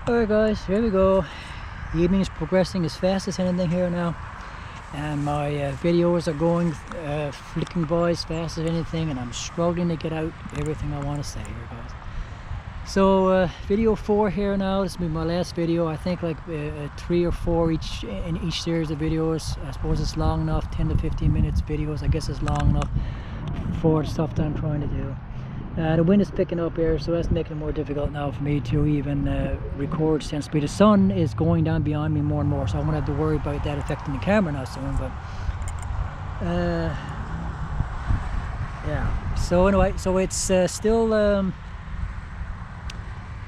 Alright guys, here we go. The evening is progressing as fast as anything here now, and my videos are going flicking by as fast as anything, and I'm struggling to get out everything I want to say here guys. So video 4 here now. This will be my last video. I think like 3 or 4 in each series of videos. I suppose it's long enough, 10 to 15 minutes videos. I guess it's long enough for the stuff that I'm trying to do. The wind is picking up here, so that's making it more difficult now for me to even record sensibly. The sun is going down behind me more and more, so I won't have to worry about that affecting the camera now soon. But yeah, so anyway, so it's still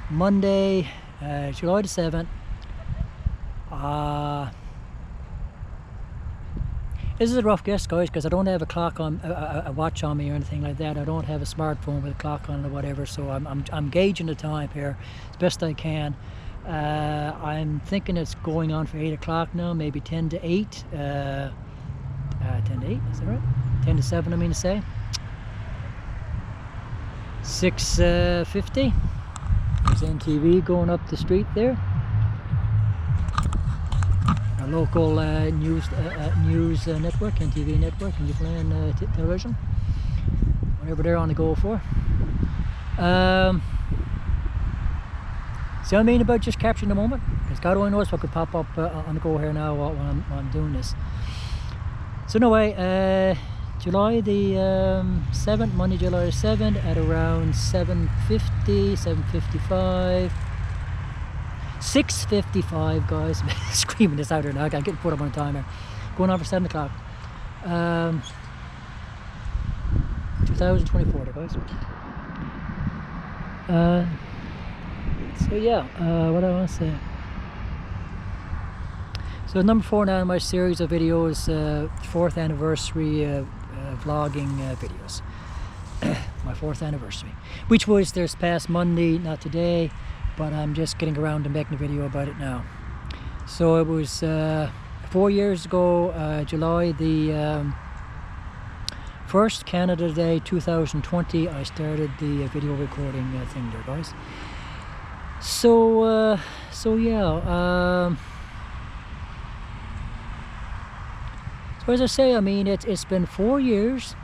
Monday, July the 7th. This is a rough guess, guys, because I don't have a clock on, a watch on me or anything like that. I don't have a smartphone with a clock on it or whatever, so I'm gauging the time here as best I can. I'm thinking it's going on for 8 o'clock now, maybe 10 to 8. 10 to 8, is that right? 10 to 7, I mean to say. 6:50. There's NTV going up the street there. Our local news network, NTV network, and you're playing television, whatever they're on the go for. See what I mean about just capturing the moment? Because God only knows what could pop up on the go here now while I'm doing this. So anyway, July the 7th, Monday July the 7th at around 7:50, 7:55. 6:55 guys. Screaming this out here now. I gotta put up on a timer. Going on for 7 o'clock. 2024 there, guys. So yeah, what do I want to say? So number 4 now in my series of videos, 4th anniversary vlogging videos. My 4th anniversary, which was this past Monday, not today, but I'm just getting around to making a video about it now. So it was 4 years ago, July the 1st, Canada Day 2020, I started the video recording thing there, guys. So yeah, so as I say, I mean, it's been 4 years.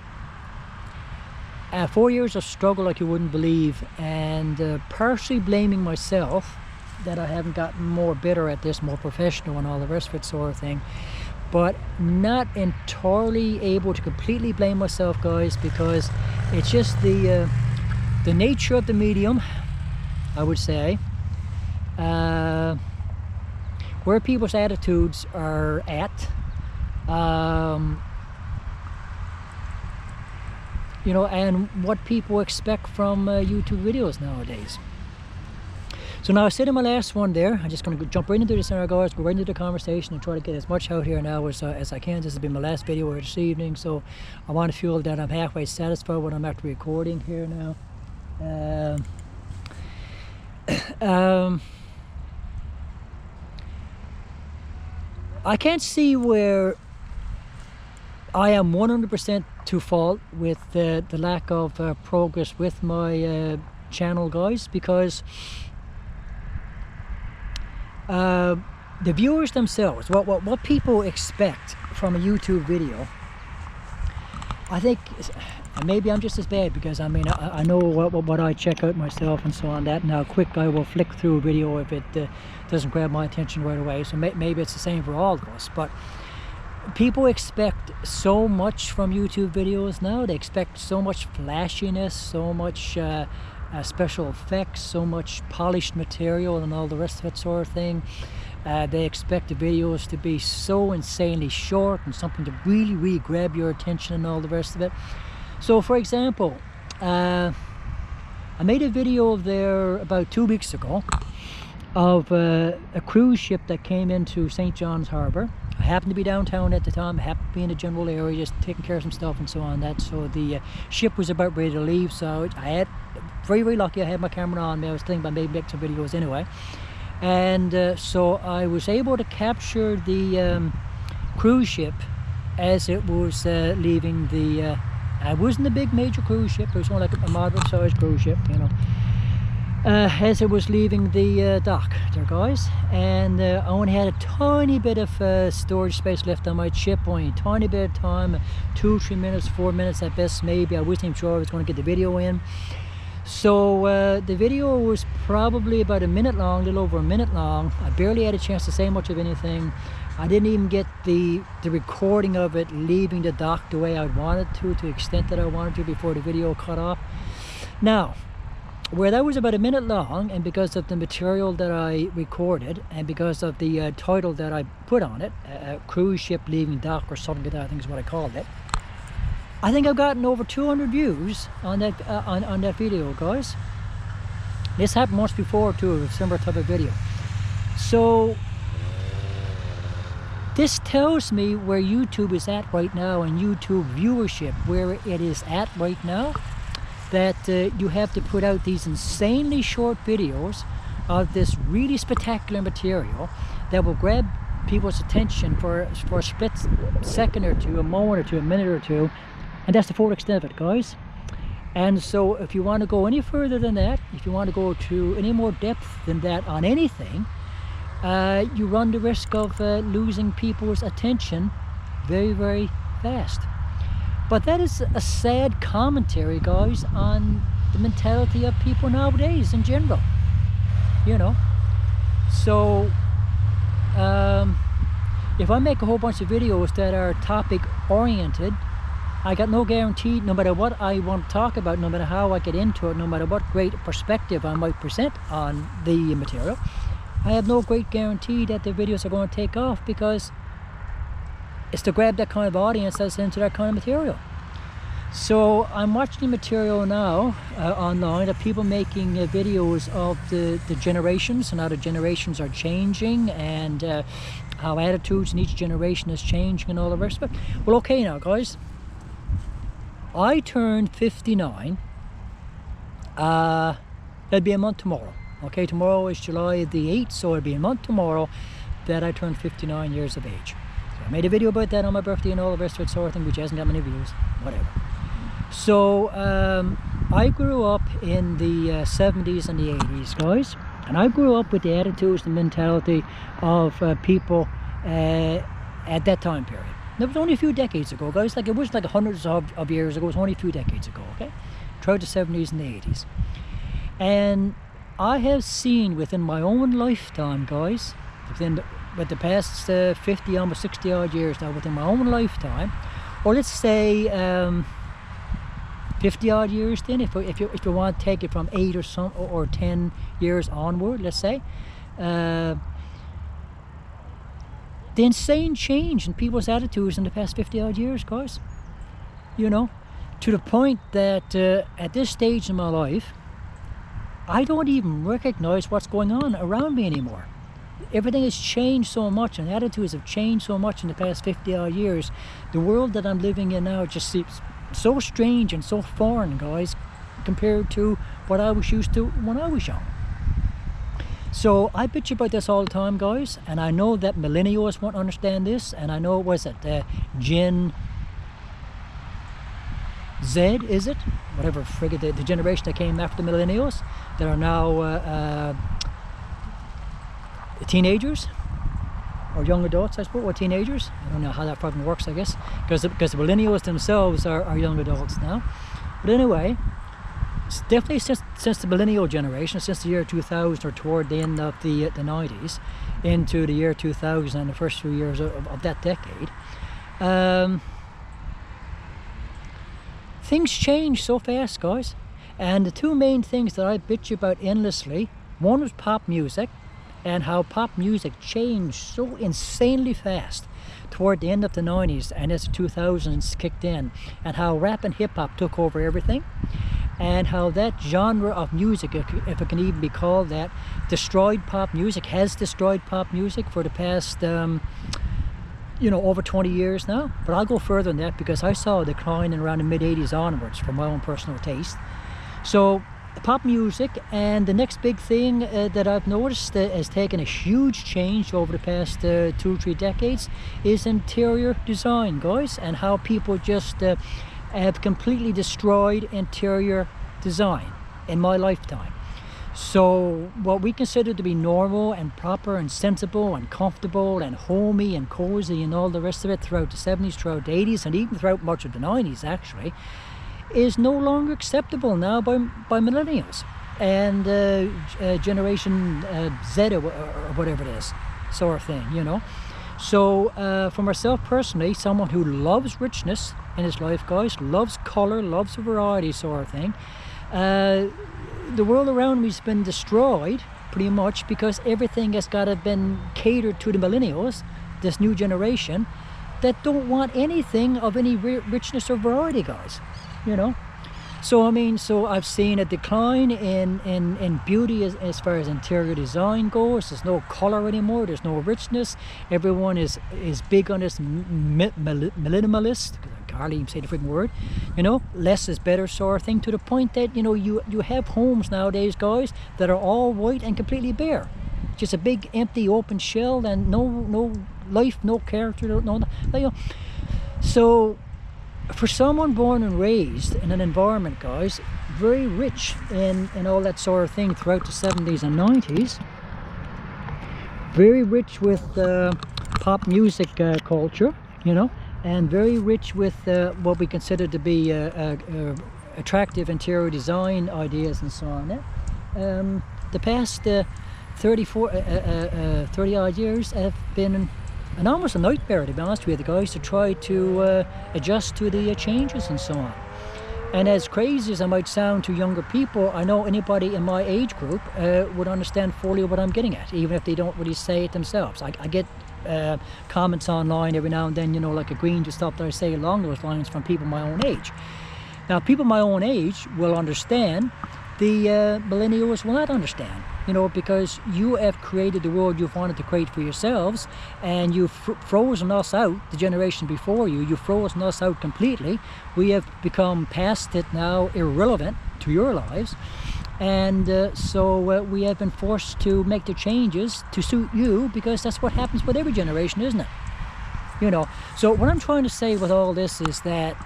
4 years of struggle like you wouldn't believe, and partially blaming myself that I haven't gotten more better at this, more professional and all the rest of it sort of thing, but not entirely able to completely blame myself, guys, because it's just the nature of the medium, I would say, where people's attitudes are at. You know, and what people expect from YouTube videos nowadays. So now I said in my last one there, I'm just going to jump right into this now, guys, go right into the conversation and try to get as much out here now as I can. This has been my last video this evening, so I want to feel that I'm halfway satisfied when I'm after recording here now. I can't see where I am 100% to fault with the lack of progress with my channel, guys, because the viewers themselves, what people expect from a YouTube video, I think, maybe I'm just as bad, because I mean I know what I check out myself and so on, that and how quick I will flick through a video if it doesn't grab my attention right away. So maybe it's the same for all of us, but people expect so much from YouTube videos now. They expect so much flashiness, so much special effects, so much polished material and all the rest of it sort of thing. They expect the videos to be so insanely short and something to really grab your attention and all the rest of it. So for example, I made a video there about 2 weeks ago of a cruise ship that came into St. John's Harbour. I happened to be downtown at the time. I happened to be in the general area, just taking care of some stuff and so on. That so the ship was about ready to leave. So I had very lucky. I had my camera on me. I was thinking about maybe make some videos anyway, and so I was able to capture the cruise ship as it was leaving the. It wasn't a big major cruise ship. It was more like a moderate-sized cruise ship, you know. as I was leaving the dock there, guys, and I only had a tiny bit of storage space left on my chip, only a tiny bit of time, 2-3 minutes, 4 minutes at best maybe. I wasn't even sure I was going to get the video in. So the video was probably about a minute long, a little over a minute long. I barely had a chance to say much of anything. I didn't even get the recording of it leaving the dock the way I wanted to the extent that I wanted to before the video cut off. Now, where that was about a minute long, and because of the material that I recorded, and because of the title that I put on it, cruise ship leaving dock or something like that, I think is what I called it, I think I've gotten over 200 views on that on that video, guys. This happened once before too, a similar type of video. So this tells me where YouTube is at right now, and YouTube viewership, where it is at right now, that you have to put out these insanely short videos of this really spectacular material that will grab people's attention for a split second or two, a moment or two, a minute or two, and that's the full extent of it, guys. And so if you want to go any further than that, if you want to go to any more depth than that on anything, you run the risk of losing people's attention very, very fast. But that is a sad commentary, guys, on the mentality of people nowadays in general, you know. So if I make a whole bunch of videos that are topic oriented, I got no guarantee, no matter what I want to talk about, no matter how I get into it, no matter what great perspective I might present on the material, I have no great guarantee that the videos are going to take off, because it's to grab that kind of audience that's into that kind of material. So I'm watching material now online of people making videos of the generations, and how the generations are changing, and how attitudes in each generation is changing and all the rest of it. Well, okay now, guys, I turned 59. That'd be a month tomorrow. Okay, tomorrow is July the 8th, so it'll be a month tomorrow that I turned 59 years of age. I made a video about that on my birthday and all the rest of it, sort of thing, which hasn't got many views, whatever. So I grew up in the 70s and the 80s, guys, and I grew up with the attitudes and mentality of people at that time period. That was only a few decades ago, guys. Like, it was like hundreds of years ago. It was only a few decades ago, okay? Throughout the 70s and the 80s. And I have seen within my own lifetime, guys, with the past 50, almost 60 odd years now, within my own lifetime, or let's say 50 odd years then, if you want to take it from 8 or 10 years onward, let's say, the insane change in people's attitudes in the past 50 odd years, guys, you know, to the point that at this stage in my life, I don't even recognize what's going on around me anymore. Everything has changed so much, and attitudes have changed so much in the past 50 odd years. The world that I'm living in now just seems so strange and so foreign, guys, compared to what I was used to when I was young. So I bitch about this all the time, guys, and I know that millennials won't understand this, and I know, was it Gen Z, is it? Whatever frigate, the generation that came after the millennials, that are now teenagers, or young adults, I suppose, or teenagers. I don't know how that fucking works, I guess, because the millennials themselves are young adults now. But anyway, it's definitely since the millennial generation, since the year 2000, or toward the end of the 90s, into the year 2000 and the first few years of that decade, things change so fast, guys. And the two main things that I bitch about endlessly, one was pop music, and how pop music changed so insanely fast toward the end of the 90s and as the 2000s kicked in, and how rap and hip-hop took over everything, and how that genre of music, if it can even be called that, destroyed pop music, has destroyed pop music for the past you know, over 20 years now. But I'll go further than that, because I saw a decline in around the mid-80s onwards from my own personal taste. So pop music, and the next big thing that I've noticed has taken a huge change over the past 2-3 decades is interior design, guys, and how people just have completely destroyed interior design in my lifetime. So what we consider to be normal and proper and sensible and comfortable and homey and cozy and all the rest of it throughout the 70s, throughout the 80s, and even throughout much of the 90s actually, is no longer acceptable now by millennials and Generation Z or whatever it is, sort of thing, you know. So for myself personally, someone who loves richness in his life, guys, loves color, loves variety, sort of thing, the world around me has been destroyed pretty much because everything has got to been catered to the millennials, this new generation, that don't want anything of any richness or variety, guys, you know. So I mean, so I've seen a decline in beauty as far as interior design goes. There's no color anymore, there's no richness. Everyone is big on this minimalist, I can hardly even say the freaking word, you know, less is better sort of thing, to the point that, you know, you have homes nowadays, guys, that are all white and completely bare. Just a big empty open shell and no life, no character, no, you know. So for someone born and raised in an environment, guys, very rich in all that sort of thing throughout the 70s and 90s, very rich with pop music culture, you know, and very rich with what we consider to be attractive interior design ideas and so on. The past 30 odd years have been almost a nightmare, to be honest with you, guys, to try to adjust to the changes and so on. And as crazy as I might sound to younger people, I know anybody in my age group would understand fully what I'm getting at, even if they don't really say it themselves. I get comments online every now and then, you know, like agreeing to stuff that I say along those lines from people my own age. Now, people my own age will understand, the millennials will not understand, you know, because you have created the world you've wanted to create for yourselves, and you've frozen us out, the generation before you. You've frozen us out completely. We have become past it now, irrelevant to your lives, and so we have been forced to make the changes to suit you, because that's what happens with every generation, isn't it? You know, so what I'm trying to say with all this is that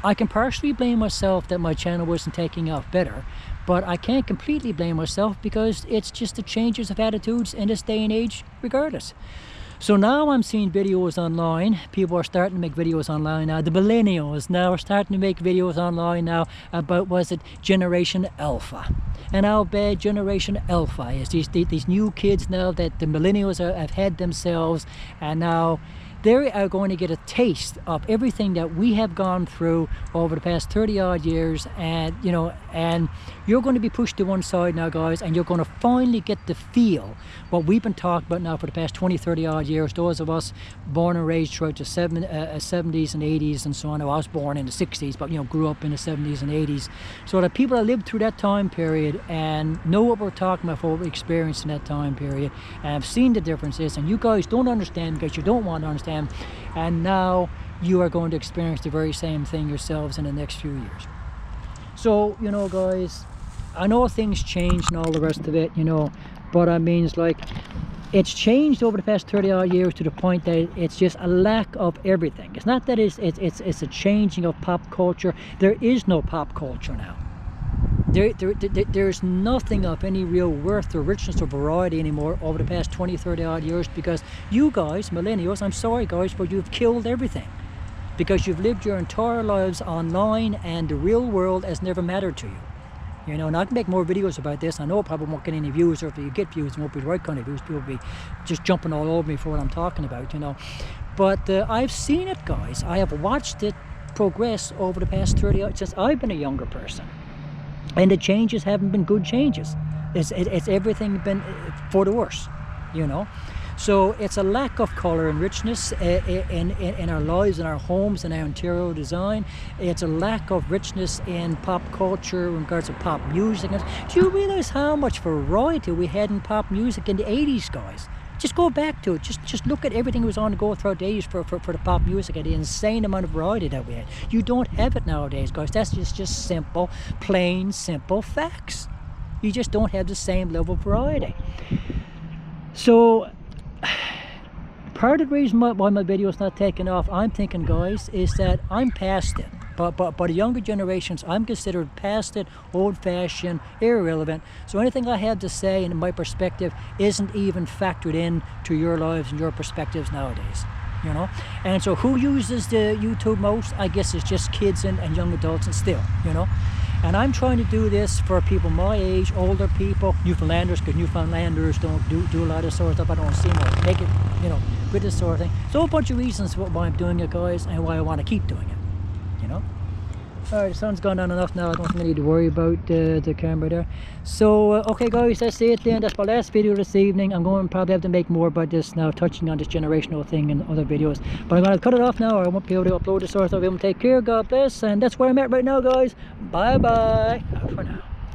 I can partially blame myself that my channel wasn't taking off better, but I can't completely blame myself, because it's just the changes of attitudes in this day and age regardless. So now I'm seeing videos online. People are starting to make videos online now. The millennials now are starting to make videos online now about, was it Generation Alpha? And how bad Generation Alpha is. These new kids now that the millennials have had themselves, and now they are going to get a taste of everything that we have gone through over the past 30 odd years, and you know, and you're going to be pushed to one side now, guys, and you're going to finally get to feel what we've been talking about now for the past 20-30 odd years. Those of us born and raised throughout the 70s and 80s and so on. I was born in the 60s, but you know, grew up in the 70s and 80s, so that people that lived through that time period and know what we're talking about, what we experienced in that time period, and have seen the differences, and you guys don't understand because you don't want to understand. And now you are going to experience the very same thing yourselves in the next few years. So, you know, guys, I know things change and all the rest of it, you know, but I mean, it's like, it's changed over the past 30 odd years to the point that it's just a lack of everything. It's not that it's a changing of pop culture. There is no pop culture now. There's nothing of any real worth or richness or variety anymore over the past 20-30 odd years, because you guys, millennials, I'm sorry guys, but you've killed everything, because you've lived your entire lives online and the real world has never mattered to you. You know, and I can make more videos about this. I know I probably won't get any views, or if you get views, it won't be the right kind of views. People will be just jumping all over me for what I'm talking about, you know. But I've seen it, guys. I have watched it progress over the past 30 odd, since I've been a younger person. And the changes haven't been good changes. It's everything been for the worse, you know. So it's a lack of color and richness in our lives, in our homes, in our interior design. It's a lack of richness in pop culture in regards to pop music. Do you realize how much variety we had in pop music in the 80s, guys? Just go back to it. Just look at everything that was on the go throughout the 80s for the pop music, and the insane amount of variety that we had. You don't have it nowadays, guys. That's just simple, plain, simple facts. You just don't have the same level of variety. So part of the reason why my video is not taking off, I'm thinking, guys, is that I'm past it. But the younger generations, I'm considered past it, old-fashioned, irrelevant. So anything I have to say in my perspective isn't even factored in to your lives and your perspectives nowadays. You know, and so who uses the YouTube most? I guess it's just kids and young adults, and still, you know. And I'm trying to do this for people my age, older people, Newfoundlanders, because Newfoundlanders don't do a lot of sort of stuff. I don't see them make it, you know, with this sort of thing. So a bunch of reasons why I'm doing it, guys, and why I want to keep doing it, you know. Alright, the sun's gone down enough now. I don't think I need to worry about the camera there. So, okay guys, that's it then. That's my last video this evening. I'm going to probably have to make more about this now, touching on this generational thing in other videos. But I'm going to cut it off now, or I won't be able to upload this sort of stuff. Take care, God bless, and that's where I'm at right now, guys. Bye-bye. For now.